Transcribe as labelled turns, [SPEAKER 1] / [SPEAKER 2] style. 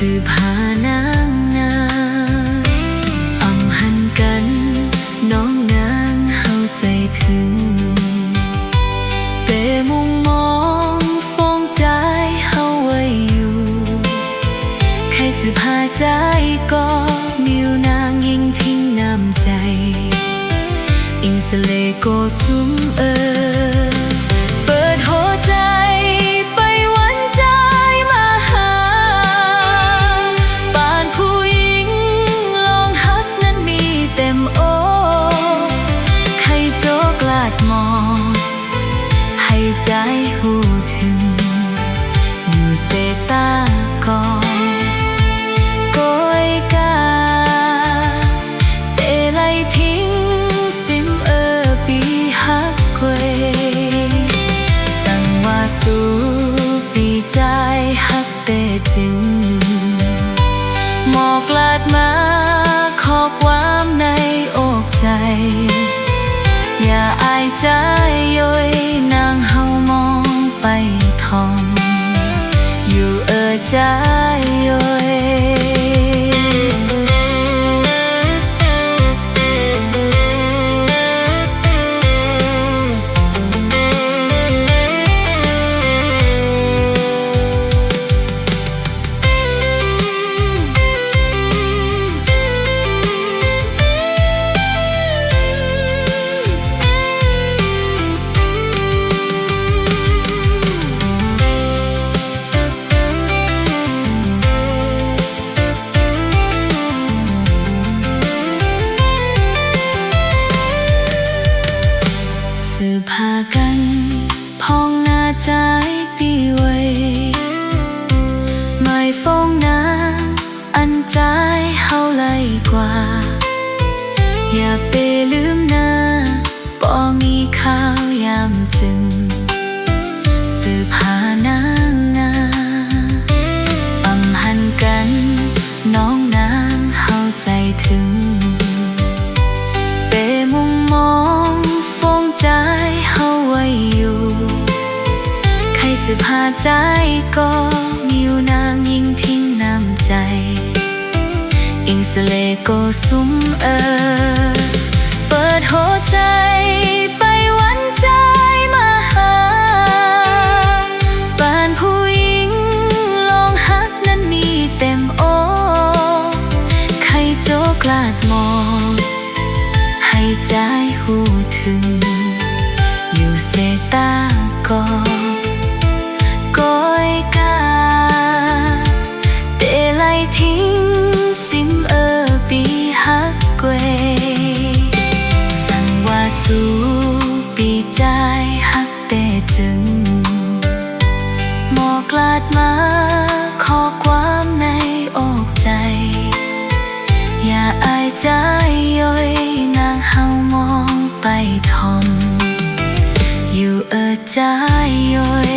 [SPEAKER 1] สืบหานางนาอำหันกันน้องนางเฮาใจถึงแต่มุมมองฟ้องใจเฮาไว้อยู่ใครสืบหาใจก็นิ้วนางยิ่งทิ้งน้ำใจอิงสเลโกสุมเปิดหัวใจไปหวันใจมาหาปานผู้หญิงลองฮักนั้นมีเต็มอกใครโจกลาดมองให้ใจหูถึงอยู่เสตากองโกยกาเตไลทิ้งสิมปีฮักเควสั่งว่าสู้ปีใจฮักแต่จึงหมอกลาดมาขอความในอกใจอย่าอายใจย้อยนางเฮามองไปทอมอยู่ใจย้อยสืบหากันพองหน้าใจปีไว้ไม่ฟ้องน้ำอันใจเฮาไล่กว่าอย่าไปลืมหน้าบ่มีข้าวยามจึงสืบหานางนาอำหันกันน้องนางเฮาใจถึงแต่มุมมองฟ้องใจเฮาไว้อยู่ใครสืบหาใจก็นิ้วนางยิ่งทิ้งน้ำใจอิงสเลโกสุมเปิดหัวใจไปหวันใจมาหาปานผู้หญิงลองฮักนั้นมีเต็มอกใครโจกลาดมองให้ใจหูถึงอยู่เสตากองโกยกาเตไลทิ้งสิมปีฮักเกวสั่งว่าสู้ปีใจฮักแต่จึงหมอกลาดมาขอความในอกใจอย่าอายใจย้อยนางเฮามองไปทอมอยู่ใจย้อย